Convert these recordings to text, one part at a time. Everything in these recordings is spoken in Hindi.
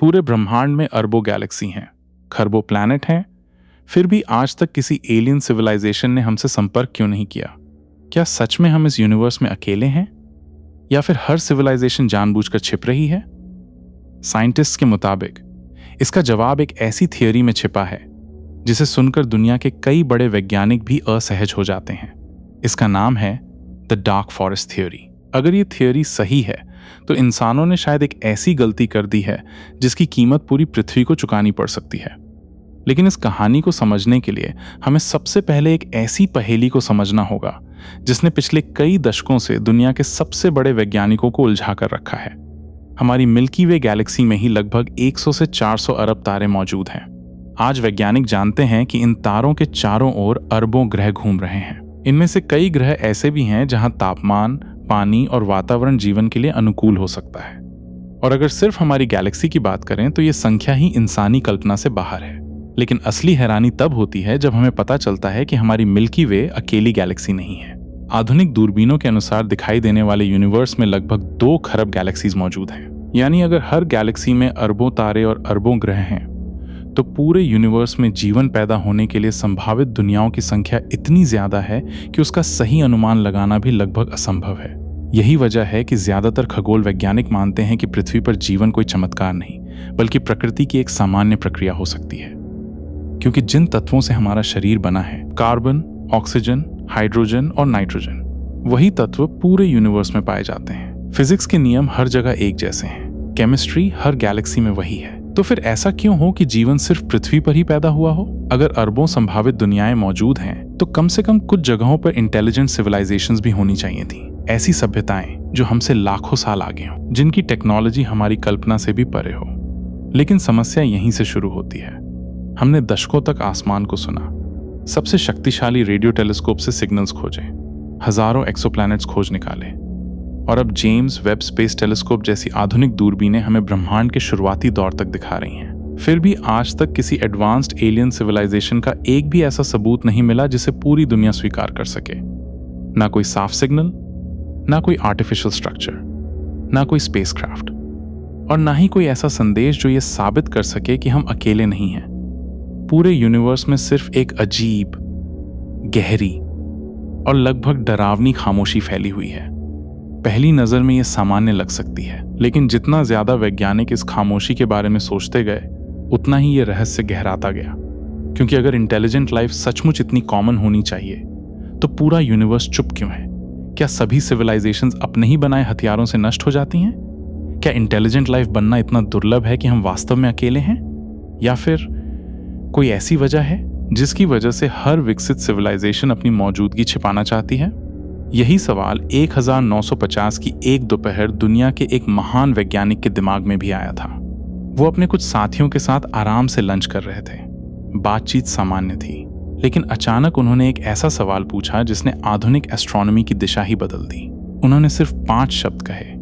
पूरे ब्रह्मांड में अरबों गैलेक्सी हैं, खरबों प्लैनेट हैं, फिर भी आज तक किसी एलियन सिविलाइजेशन ने हमसे संपर्क क्यों नहीं किया? क्या सच में हम इस यूनिवर्स में अकेले हैं, या फिर हर सिविलाइजेशन जानबूझकर छिप रही है? साइंटिस्ट के मुताबिक इसका जवाब एक ऐसी थियोरी में छिपा है जिसे सुनकर दुनिया के कई बड़े वैज्ञानिक भी असहज हो जाते हैं। इसका नाम है द डार्क फॉरेस्ट थ्योरी। अगर ये थ्योरी सही है तो इंसानों ने शायद एक ऐसी गलती कर दी है जिसकी कीमत पूरी पृथ्वी को चुकानी पड़ सकती है। लेकिन इस कहानी को समझने के लिए हमें सबसे पहले एक ऐसी पहेली को समझना होगा जिसने पिछले कई दशकों से दुनिया के सबसे बड़े वैज्ञानिकों को उलझा कर रखा है। हमारी मिल्की वे गैलेक्सी में ही लगभग 100 से 400 अरब तारे मौजूद हैं। आज वैज्ञानिक जानते हैं कि इन तारों के चारों ओर अरबों ग्रह घूम रहे हैं। इनमें से कई ग्रह ऐसे भी हैं जहां तापमान, पानी और वातावरण जीवन के लिए अनुकूल हो सकता है। और अगर सिर्फ हमारी गैलेक्सी की बात करें तो ये संख्या ही इंसानी कल्पना से बाहर है। लेकिन असली हैरानी तब होती है जब हमें पता चलता है कि हमारी मिल्की वे अकेली गैलेक्सी नहीं है। आधुनिक दूरबीनों के अनुसार दिखाई देने वाले यूनिवर्स में लगभग 2 खरब गैलेक्सीज मौजूद हैं। यानी अगर हर गैलेक्सी में अरबों तारे और अरबों ग्रह हैं तो पूरे यूनिवर्स में जीवन पैदा होने के लिए संभावित दुनियाओं की संख्या इतनी ज्यादा है कि उसका सही अनुमान लगाना भी लगभग असंभव है। यही वजह है कि ज्यादातर खगोल वैज्ञानिक मानते हैं कि पृथ्वी पर जीवन कोई चमत्कार नहीं बल्कि प्रकृति की एक सामान्य प्रक्रिया हो सकती है। क्योंकि जिन तत्वों से हमारा शरीर बना है, कार्बन, ऑक्सीजन, हाइड्रोजन और नाइट्रोजन, वही तत्व पूरे यूनिवर्स में पाए जाते हैं। फिजिक्स के नियम हर जगह एक जैसे हैं, केमिस्ट्री हर गैलेक्सी में वही है। तो फिर ऐसा क्यों हो कि जीवन सिर्फ पृथ्वी पर ही पैदा हुआ हो? अगर अरबों संभावित दुनियाएं मौजूद हैं तो कम से कम कुछ जगहों पर इंटेलिजेंट सिविलाइजेशंस भी होनी चाहिए थी। ऐसी सभ्यताएं जो हमसे लाखों साल आगे हों, जिनकी टेक्नोलॉजी हमारी कल्पना से भी परे हो। लेकिन समस्या यहीं से शुरू होती है। हमने दशकों तक आसमान को सुना, सबसे शक्तिशाली रेडियो टेलीस्कोप से सिग्नल्स खोजे, हजारों एक्सोप्लैनेट्स खोज निकाले, और अब जेम्स वेब स्पेस टेलीस्कोप जैसी आधुनिक दूरबीनें हमें ब्रह्मांड के शुरुआती दौर तक दिखा रही हैं। फिर भी आज तक किसी एडवांस्ड एलियन सिविलाइजेशन का एक भी ऐसा सबूत नहीं मिला जिसे पूरी दुनिया स्वीकार कर सके। ना कोई साफ सिग्नल, ना कोई आर्टिफिशियल स्ट्रक्चर, ना कोई स्पेसक्राफ्ट, और ना ही कोई ऐसा संदेश जो ये साबित कर सके कि हम अकेले नहीं हैं। पूरे यूनिवर्स में सिर्फ एक अजीब, गहरी और लगभग डरावनी खामोशी फैली हुई है। पहली नजर में यह सामान्य लग सकती है, लेकिन जितना ज्यादा वैज्ञानिक इस खामोशी के बारे में सोचते गए उतना ही यह रहस्य गहराता गया। क्योंकि अगर इंटेलिजेंट लाइफ सचमुच इतनी कॉमन होनी चाहिए तो पूरा यूनिवर्स चुप क्यों है? क्या सभी सिविलाइजेशंस अपने ही बनाए हथियारों से नष्ट हो जाती हैं? क्या इंटेलिजेंट लाइफ बनना इतना दुर्लभ है कि हम वास्तव में अकेले हैं? या फिर कोई ऐसी वजह है जिसकी वजह से हर विकसित सिविलाइजेशन अपनी मौजूदगी छिपाना चाहती है? यही सवाल 1950 की एक दोपहर दुनिया के एक महान वैज्ञानिक के दिमाग में भी आया था। वो अपने कुछ साथियों के साथ आराम से लंच कर रहे थे। बातचीत सामान्य थी, लेकिन अचानक उन्होंने एक ऐसा सवाल पूछा जिसने आधुनिक एस्ट्रोनॉमी की दिशा ही बदल दी। उन्होंने सिर्फ 5 शब्द कहे,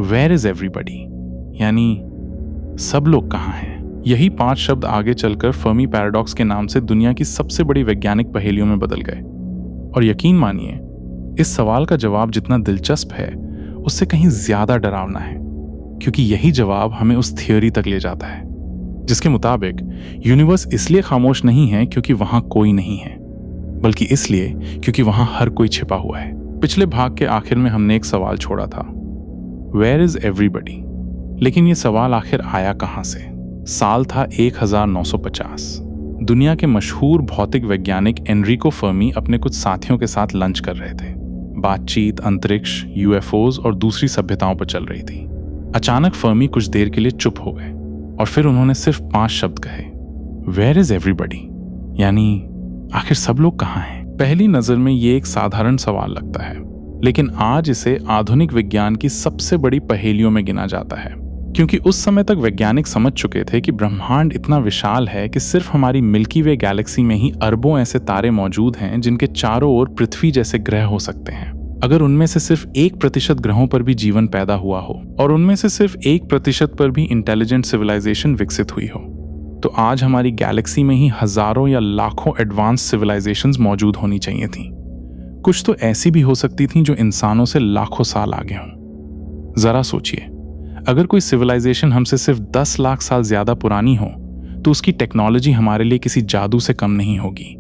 वेयर इज एवरीबडी, यानी सब लोग कहाँ हैं? यही 5 शब्द आगे चलकर फर्मी पैराडॉक्स के नाम से दुनिया की सबसे बड़ी वैज्ञानिक पहेलियों में बदल गए। और यकीन मानिए, इस सवाल का जवाब जितना दिलचस्प है उससे कहीं ज्यादा डरावना है, क्योंकि यही जवाब हमें उस थ्योरी तक ले जाता है जिसके मुताबिक यूनिवर्स इसलिए खामोश नहीं है क्योंकि वहां कोई नहीं है, बल्कि इसलिए क्योंकि वहां हर कोई छिपा हुआ है। पिछले भाग के आखिर में हमने एक सवाल छोड़ा था, वेयर इज एवरीबडी। लेकिन ये सवाल आखिर आया कहां से? साल था 1950। दुनिया के मशहूर भौतिक वैज्ञानिक एनरिको फर्मी अपने कुछ साथियों के साथ लंच कर रहे थे। बातचीत अंतरिक्ष, यूएफओज और दूसरी सभ्यताओं पर चल रही थी। अचानक फर्मी कुछ देर के लिए चुप हो गए और फिर उन्होंने सिर्फ 5 शब्द कहे, वेयर इज एवरीबडी, यानी आखिर सब लोग कहाँ हैं? पहली नजर में ये एक साधारण सवाल लगता है, लेकिन आज इसे आधुनिक विज्ञान की सबसे बड़ी पहेलियों में गिना जाता है। क्योंकि उस समय तक वैज्ञानिक समझ चुके थे कि ब्रह्मांड इतना विशाल है कि सिर्फ हमारी मिल्की वे गैलेक्सी में ही अरबों ऐसे तारे मौजूद हैं जिनके चारों ओर पृथ्वी जैसे ग्रह हो सकते हैं। अगर उनमें से सिर्फ 1% ग्रहों पर भी जीवन पैदा हुआ हो और उनमें से सिर्फ 1% पर भी इंटेलिजेंट सिविलाइजेशन विकसित हुई हो, तो आज हमारी गैलेक्सी में ही हजारों या लाखों एडवांस सिविलाइजेशंस मौजूद होनी चाहिए थी। कुछ तो ऐसी भी हो सकती थी जो इंसानों से लाखों साल आगे हों। जरा सोचिए, अगर कोई सिविलाइजेशन हमसे सिर्फ 10 लाख साल ज्यादा पुरानी हो तो उसकी टेक्नोलॉजी हमारे लिए किसी जादू से कम नहीं होगी।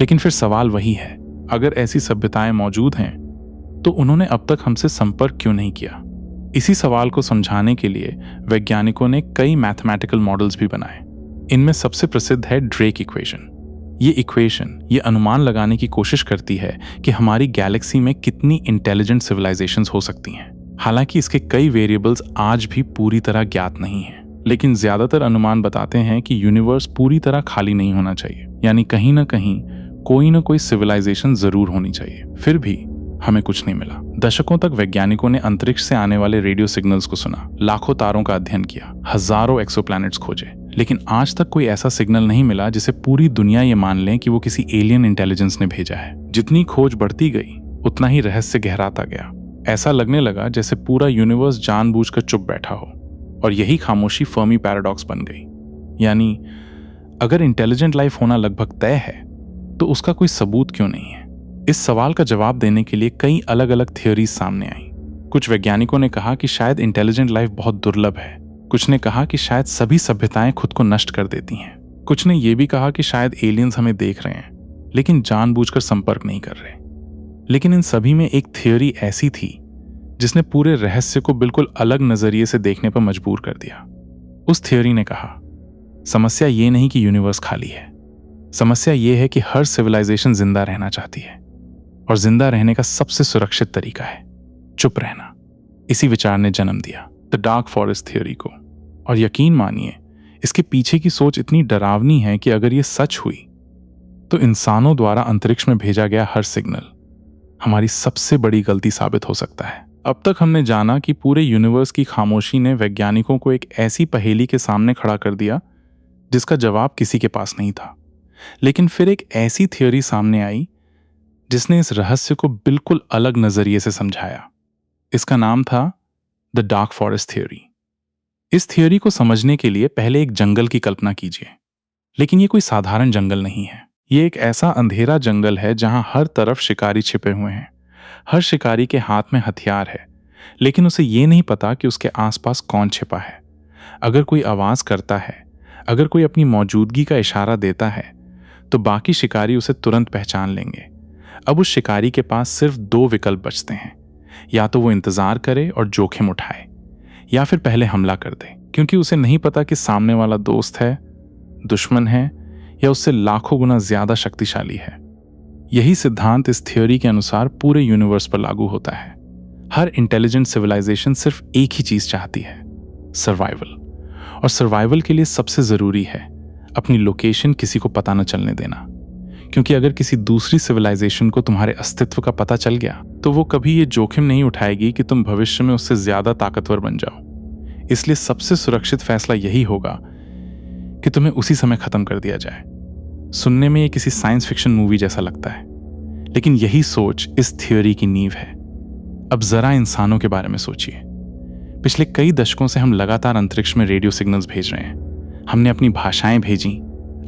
लेकिन फिर सवाल वही है, अगर ऐसी सभ्यताएं मौजूद हैं तो उन्होंने अब तक हमसे संपर्क क्यों नहीं किया? इसी सवाल को समझाने के लिए वैज्ञानिकों ने कई मैथमेटिकल मॉडल्स भी बनाए। इनमें सबसे प्रसिद्ध है ड्रेक इक्वेशन। ये इक्वेशन ये अनुमान लगाने की कोशिश करती है कि हमारी गैलेक्सी में कितनी इंटेलिजेंट सिविलाइजेशंस हो सकती हैं। हालांकि इसके कई वेरिएबल्स आज भी पूरी तरह ज्ञात नहीं हैं, लेकिन ज्यादातर अनुमान बताते हैं कि यूनिवर्स पूरी तरह खाली नहीं होना चाहिए, यानी कहीं ना कहीं कोई ना कोई सिविलाइजेशन जरूर होनी चाहिए। फिर भी हमें कुछ नहीं मिला। दशकों तक वैज्ञानिकों ने अंतरिक्ष से आने वाले रेडियो सिग्नल्स को सुना, लाखों तारों का अध्ययन किया, हजारों एक्सोप्लैनेट्स खोजे, लेकिन आज तक कोई ऐसा सिग्नल नहीं मिला जिसे पूरी दुनिया ये मान ले कि वो किसी एलियन इंटेलिजेंस ने भेजा है। जितनी खोज बढ़ती गई उतना ही रहस्य गहराता गया। ऐसा लगने लगा जैसे पूरा यूनिवर्स जानबूझकर चुप बैठा हो, और यही खामोशी फर्मी पैराडॉक्स बन गई। यानी अगर इंटेलिजेंट लाइफ होना लगभग तय है तो उसका कोई सबूत क्यों नहीं है? इस सवाल का जवाब देने के लिए कई अलग अलग थियोरीज सामने आई। कुछ वैज्ञानिकों ने कहा कि शायद इंटेलिजेंट लाइफ बहुत दुर्लभ है। कुछ ने कहा कि शायद सभी सभ्यताएं खुद को नष्ट कर देती हैं। कुछ ने यह भी कहा कि शायद एलियंस हमें देख रहे हैं लेकिन जानबूझकर संपर्क नहीं कर रहे। लेकिन इन सभी में एक थियोरी ऐसी थी जिसने पूरे रहस्य को बिल्कुल अलग नजरिए से देखने पर मजबूर कर दिया। उस थियोरी ने कहा, समस्या ये नहीं कि यूनिवर्स खाली है, समस्या ये है कि हर सिविलाइजेशन जिंदा रहना चाहती है, और जिंदा रहने का सबसे सुरक्षित तरीका है चुप रहना। इसी विचार ने जन्म दिया द डार्क फॉरेस्ट थियोरी को। और यकीन मानिए, इसके पीछे की सोच इतनी डरावनी है कि अगर ये सच हुई तो इंसानों द्वारा अंतरिक्ष में भेजा गया हर सिग्नल हमारी सबसे बड़ी गलती साबित हो सकता है। अब तक हमने जाना कि पूरे यूनिवर्स की खामोशी ने वैज्ञानिकों को एक ऐसी पहेली के सामने खड़ा कर दिया जिसका जवाब किसी के पास नहीं था। लेकिन फिर एक ऐसी थियोरी सामने आई जिसने इस रहस्य को बिल्कुल अलग नजरिए से समझाया। इसका नाम था द डार्क फॉरेस्ट थ्योरी। इस थ्योरी को समझने के लिए पहले एक जंगल की कल्पना कीजिए। लेकिन ये कोई साधारण जंगल नहीं है। ये एक ऐसा अंधेरा जंगल है जहां हर तरफ शिकारी छिपे हुए हैं। हर शिकारी के हाथ में हथियार है, लेकिन उसे ये नहीं पता कि उसके आसपास कौन छिपा है। अगर कोई आवाज करता है, अगर कोई अपनी मौजूदगी का इशारा देता है, तो बाकी शिकारी उसे तुरंत पहचान लेंगे। अब उस शिकारी के पास सिर्फ 2 विकल्प बचते हैं, या तो वो इंतजार करे और जोखिम उठाए, या फिर पहले हमला कर दे, क्योंकि उसे नहीं पता कि सामने वाला दोस्त है, दुश्मन है, या उससे लाखों गुना ज्यादा शक्तिशाली है। यही सिद्धांत इस थ्योरी के अनुसार पूरे यूनिवर्स पर लागू होता है। हर इंटेलिजेंट सिविलाइजेशन सिर्फ एक ही चीज चाहती है, सर्वाइवल। और सर्वाइवल के लिए सबसे जरूरी है अपनी लोकेशन किसी को पता न चलने देना, क्योंकि अगर किसी दूसरी सिविलाइजेशन को तुम्हारे अस्तित्व का पता चल गया तो वो कभी ये जोखिम नहीं उठाएगी कि तुम भविष्य में उससे ज्यादा ताकतवर बन जाओ। इसलिए सबसे सुरक्षित फैसला यही होगा कि तुम्हें उसी समय खत्म कर दिया जाए। सुनने में ये किसी साइंस फिक्शन मूवी जैसा लगता है, लेकिन यही सोच इस थ्योरी की नींव है। अब जरा इंसानों के बारे में सोचिए। पिछले कई दशकों से हम लगातार अंतरिक्ष में रेडियो सिग्नल्स भेज रहे हैं। हमने अपनी भाषाएं भेजी,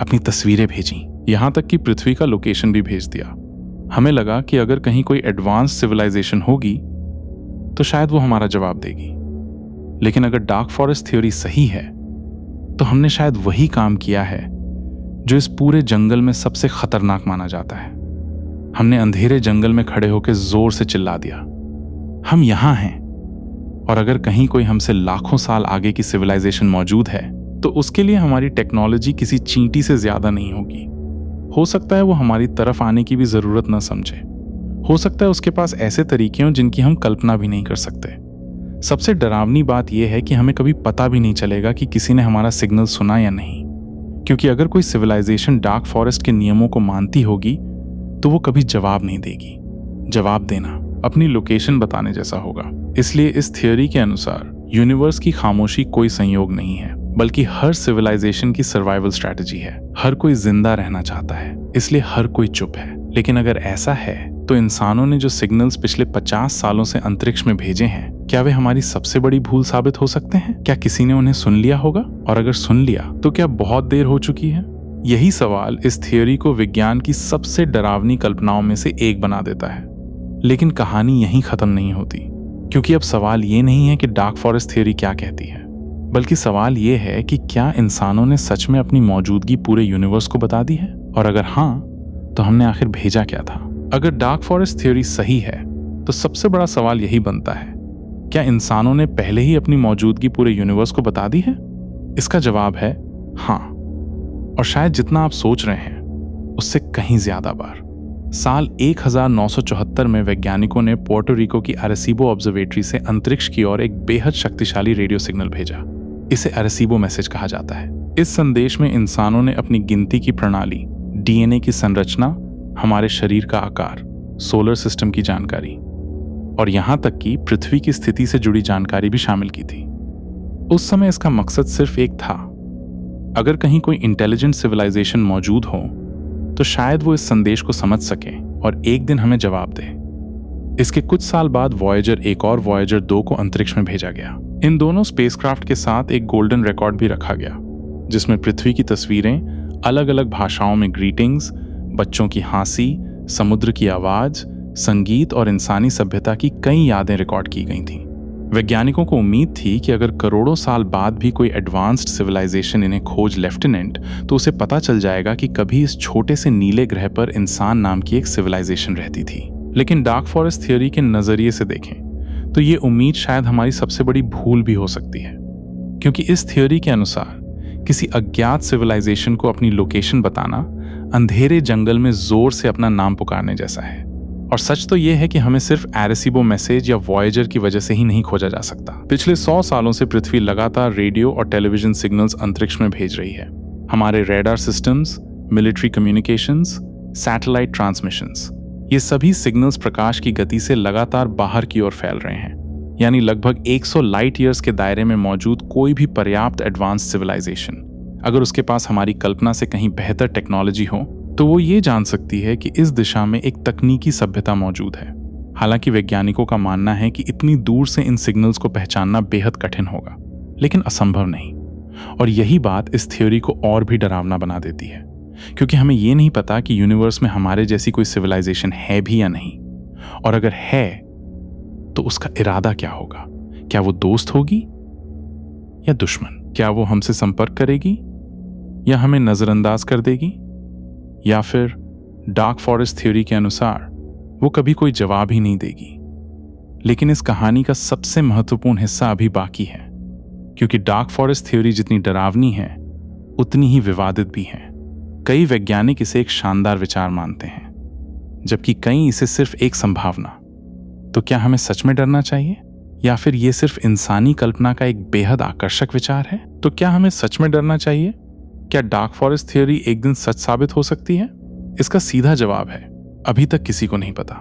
अपनी तस्वीरें भेजी, यहां तक कि पृथ्वी का लोकेशन भी भेज दिया। हमें लगा कि अगर कहीं कोई एडवांस सिविलाइजेशन होगी तो शायद वो हमारा जवाब देगी। लेकिन अगर डार्क फॉरेस्ट थ्योरी सही है तो हमने शायद वही काम किया है जो इस पूरे जंगल में सबसे खतरनाक माना जाता है। हमने अंधेरे जंगल में खड़े होकर जोर से चिल्ला दिया, हम यहां हैं। और अगर कहीं कोई हमसे लाखों साल आगे की सिविलाइजेशन मौजूद है तो उसके लिए हमारी टेक्नोलॉजी किसी चींटी से ज्यादा नहीं होगी। हो सकता है वो हमारी तरफ आने की भी जरूरत न समझे। हो सकता है उसके पास ऐसे तरीके हों जिनकी हम कल्पना भी नहीं कर सकते। सबसे डरावनी बात यह है कि हमें कभी पता भी नहीं चलेगा कि किसी ने हमारा सिग्नल सुना या नहीं, क्योंकि अगर कोई सिविलाइजेशन डार्क फॉरेस्ट के नियमों को मानती होगी तो वो कभी जवाब नहीं देगी। जवाब देना अपनी लोकेशन बताने जैसा होगा। इसलिए इस थियोरी के अनुसार यूनिवर्स की खामोशी कोई संयोग नहीं है, बल्कि हर सिविलाइजेशन की सर्वाइवल स्ट्रैटेजी है। हर कोई जिंदा रहना चाहता है, इसलिए हर कोई चुप है। लेकिन अगर ऐसा है तो इंसानों ने जो सिग्नल्स पिछले 50 सालों से अंतरिक्ष में भेजे हैं, क्या वे हमारी सबसे बड़ी भूल साबित हो सकते हैं? क्या किसी ने उन्हें सुन लिया होगा? और अगर सुन लिया तो क्या बहुत देर हो चुकी है? यही सवाल इस थियोरी को विज्ञान की सबसे डरावनी कल्पनाओं में से एक बना देता है। लेकिन कहानी यहीं खत्म नहीं होती। क्योंकि अब सवाल ये नहीं है कि डार्क फॉरेस्ट थ्योरी क्या कहती है, बल्कि सवाल ये है कि क्या इंसानों ने सच में अपनी मौजूदगी पूरे यूनिवर्स को बता दी है, और अगर हाँ, तो हमने आखिर भेजा क्या था। अगर डार्क फॉरेस्ट थ्योरी सही है तो सबसे बड़ा सवाल यही बनता है, क्या इंसानों ने पहले ही अपनी मौजूदगी पूरे यूनिवर्स को बता दी है? इसका जवाब है हाँ, और शायद जितना आप सोच रहे हैं उससे कहीं ज्यादा बार। साल 1974 में वैज्ञानिकों ने पोर्टो रिको की अरेसीबो ऑब्जर्वेटरी से अंतरिक्ष की ओर एक बेहद शक्तिशाली रेडियो सिग्नल भेजा। इसे अरेसीबो मैसेज कहा जाता है। इस संदेश में इंसानों ने अपनी गिनती की प्रणाली, डीएनए की संरचना, हमारे शरीर का आकार, सोलर सिस्टम की जानकारी और यहां तक कि पृथ्वी की स्थिति से जुड़ी जानकारी भी शामिल की थी। उस समय इसका मकसद सिर्फ एक था, अगर कहीं कोई इंटेलिजेंट सिविलाइजेशन मौजूद हो तो शायद वो इस संदेश को समझ सके और एक दिन हमें जवाब दे। इसके कुछ साल बाद वॉयेजर 1 और वॉयेजर 2 को अंतरिक्ष में भेजा गया। इन दोनों स्पेसक्राफ्ट के साथ एक गोल्डन रिकॉर्ड भी रखा गया, जिसमें पृथ्वी की तस्वीरें, अलग अलग भाषाओं में ग्रीटिंग्स, बच्चों की हंसी, समुद्र की आवाज, संगीत और इंसानी सभ्यता की कई यादें रिकॉर्ड की गई थीं। वैज्ञानिकों को उम्मीद थी कि अगर करोड़ों साल बाद भी कोई एडवांस्ड सिविलाइजेशन इन्हें खोज लेफ्टिनेंट, तो उसे पता चल जाएगा कि कभी इस छोटे से नीले ग्रह पर इंसान नाम की एक सिविलाइजेशन रहती थी। लेकिन डार्क फॉरेस्ट थ्योरी के नजरिए से देखें तो ये उम्मीद शायद हमारी सबसे बड़ी भूल भी हो सकती है, क्योंकि इस थ्योरी के अनुसार किसी अज्ञात सिविलाइजेशन को अपनी लोकेशन बताना अंधेरे जंगल में जोर से अपना नाम पुकारने जैसा है। और सच तो यह है कि हमें सिर्फ अरेसीबो मैसेज या वॉयेजर की वजह से ही नहीं खोजा जा सकता। पिछले 100 सालों से पृथ्वी लगातार रेडियो और टेलीविजन सिग्नल्स अंतरिक्ष में भेज रही है। हमारे radar systems, military communications, satellite transmissions, ये सभी सिग्नल्स प्रकाश की गति से लगातार बाहर की ओर फैल रहे हैं। यानी लगभग 100 लाइट ईयर्स के दायरे में मौजूद कोई भी पर्याप्त एडवांस सिविलाइजेशन, अगर उसके पास हमारी कल्पना से कहीं बेहतर टेक्नोलॉजी हो, तो वो ये जान सकती है कि इस दिशा में एक तकनीकी सभ्यता मौजूद है। हालांकि वैज्ञानिकों का मानना है कि इतनी दूर से इन सिग्नल्स को पहचानना बेहद कठिन होगा, लेकिन असंभव नहीं। और यही बात इस थ्योरी को और भी डरावना बना देती है, क्योंकि हमें ये नहीं पता कि यूनिवर्स में हमारे जैसी कोई सिविलाइजेशन है भी या नहीं, और अगर है तो उसका इरादा क्या होगा। क्या वो दोस्त होगी या दुश्मन? क्या वो हमसे संपर्क करेगी या हमें नजरअंदाज कर देगी? या फिर डार्क फॉरेस्ट थ्योरी के अनुसार वो कभी कोई जवाब ही नहीं देगी। लेकिन इस कहानी का सबसे महत्वपूर्ण हिस्सा अभी बाकी है, क्योंकि डार्क फॉरेस्ट थ्योरी जितनी डरावनी है उतनी ही विवादित भी है। कई वैज्ञानिक इसे एक शानदार विचार मानते हैं, जबकि कई इसे सिर्फ एक संभावना। तो क्या हमें सच में डरना चाहिए, या फिर ये सिर्फ इंसानी कल्पना का एक बेहद आकर्षक विचार है? तो क्या हमें सच में डरना चाहिए? क्या डार्क फॉरेस्ट थ्योरी एक दिन सच साबित हो सकती है? इसका सीधा जवाब है अभी तक किसी को नहीं पता,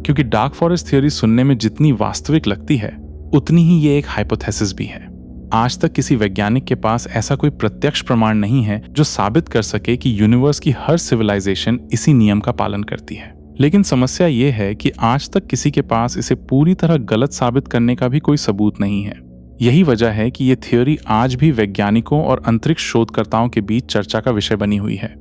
क्योंकि डार्क फॉरेस्ट थ्योरी सुनने में जितनी वास्तविक लगती है उतनी ही ये एक हाइपोथेसिस भी है। आज तक किसी वैज्ञानिक के पास ऐसा कोई प्रत्यक्ष प्रमाण नहीं है जो साबित कर सके कि यूनिवर्स की हर सिविलाइजेशन इसी नियम का पालन करती है। लेकिन समस्या ये है कि आज तक किसी के पास इसे पूरी तरह गलत साबित करने का भी कोई सबूत नहीं है। यही वजह है कि ये थ्योरी आज भी वैज्ञानिकों और अंतरिक्ष शोधकर्ताओं के बीच चर्चा का विषय बनी हुई है।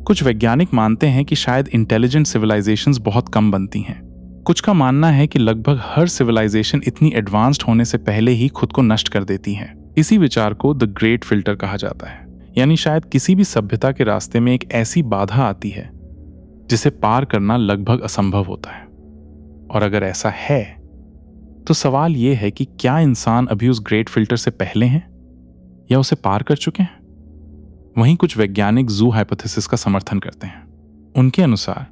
कुछ वैज्ञानिक मानते हैं कि शायद इंटेलिजेंट सिविलाइजेशंस बहुत कम बनती हैं। कुछ का मानना है कि लगभग हर सिविलाइजेशन इतनी एडवांस्ड होने से पहले ही खुद को नष्ट कर देती है। इसी विचार को द ग्रेट फिल्टर कहा जाता है, यानी शायद किसी भी सभ्यता के रास्ते में एक ऐसी बाधा आती है जिसे पार करना लगभग असंभव होता है। और अगर ऐसा है तो सवाल यह है कि क्या इंसान अभी उस ग्रेट फिल्टर से पहले हैं या उसे पार कर चुके हैं? वहीं कुछ वैज्ञानिक जू हाइपोथेसिस का समर्थन करते हैं। उनके अनुसार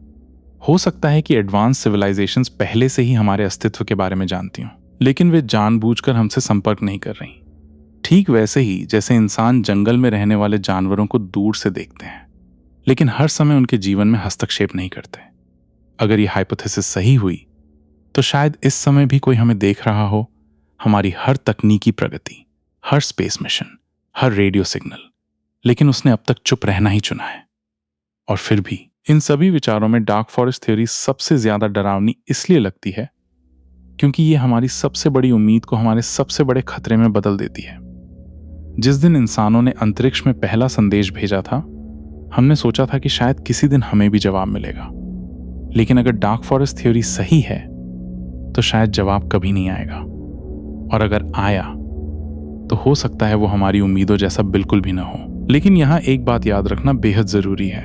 हो सकता है कि एडवांस सिविलाइजेशंस पहले से ही हमारे अस्तित्व के बारे में जानती हों, लेकिन वे जानबूझकर हमसे संपर्क नहीं कर रही। ठीक वैसे ही जैसे इंसान जंगल में रहने वाले जानवरों को दूर से देखते हैं, लेकिन हर समय उनके जीवन में हस्तक्षेप नहीं करते। अगर यह हाइपोथेसिस सही हुई तो शायद इस समय भी कोई हमें देख रहा हो, हमारी हर तकनीकी प्रगति, हर स्पेस मिशन, हर रेडियो सिग्नल, लेकिन उसने अब तक चुप रहना ही चुना है। और फिर भी इन सभी विचारों में डार्क फॉरेस्ट थ्योरी सबसे ज्यादा डरावनी इसलिए लगती है क्योंकि ये हमारी सबसे बड़ी उम्मीद को हमारे सबसे बड़े खतरे में बदल देती है। जिस दिन इंसानों ने अंतरिक्ष में पहला संदेश भेजा था, हमने सोचा था कि शायद किसी दिन हमें भी जवाब मिलेगा। लेकिन अगर डार्क फॉरेस्ट थ्योरी सही है तो शायद जवाब कभी नहीं आएगा, और अगर आया तो हो सकता है वो हमारी उम्मीदों जैसा बिल्कुल भी ना हो। लेकिन यहाँ एक बात याद रखना बेहद जरूरी है।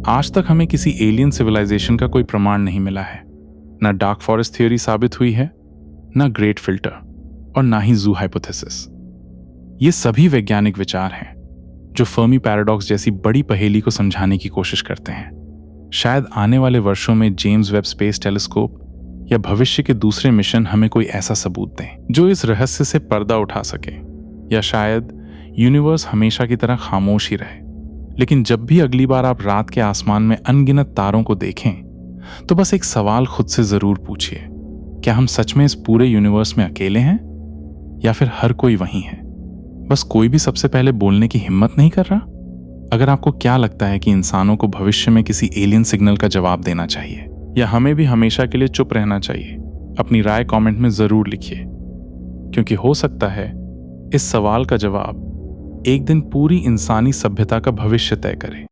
आज तक हमें किसी एलियन सिविलाइजेशन का कोई प्रमाण नहीं मिला है। ना डार्क फॉरेस्ट थ्योरी साबित हुई है, ना ग्रेट फिल्टर, और ना ही जू हाइपोथेसिस। ये सभी वैज्ञानिक विचार हैं जो फर्मी पैराडॉक्स जैसी बड़ी पहेली को समझाने की कोशिश करते हैं। शायद आने वाले वर्षों में जेम्स वेब स्पेस टेलीस्कोप या भविष्य के दूसरे मिशन हमें कोई ऐसा सबूत दें जो इस रहस्य से पर्दा उठा सके, या शायद यूनिवर्स हमेशा की तरह खामोश ही रहे। लेकिन जब भी अगली बार आप रात के आसमान में अनगिनत तारों को देखें, तो बस एक सवाल खुद से जरूर पूछिए, क्या हम सच में इस पूरे यूनिवर्स में अकेले हैं, या फिर हर कोई वहीं है, बस कोई भी सबसे पहले बोलने की हिम्मत नहीं कर रहा? अगर आपको क्या लगता है कि इंसानों को भविष्य में किसी एलियन सिग्नल का जवाब देना चाहिए, या हमें भी हमेशा के लिए चुप रहना चाहिए, अपनी राय कमेंट में जरूर लिखिए, क्योंकि हो सकता है इस सवाल का जवाब एक दिन पूरी इंसानी सभ्यता का भविष्य तय करे।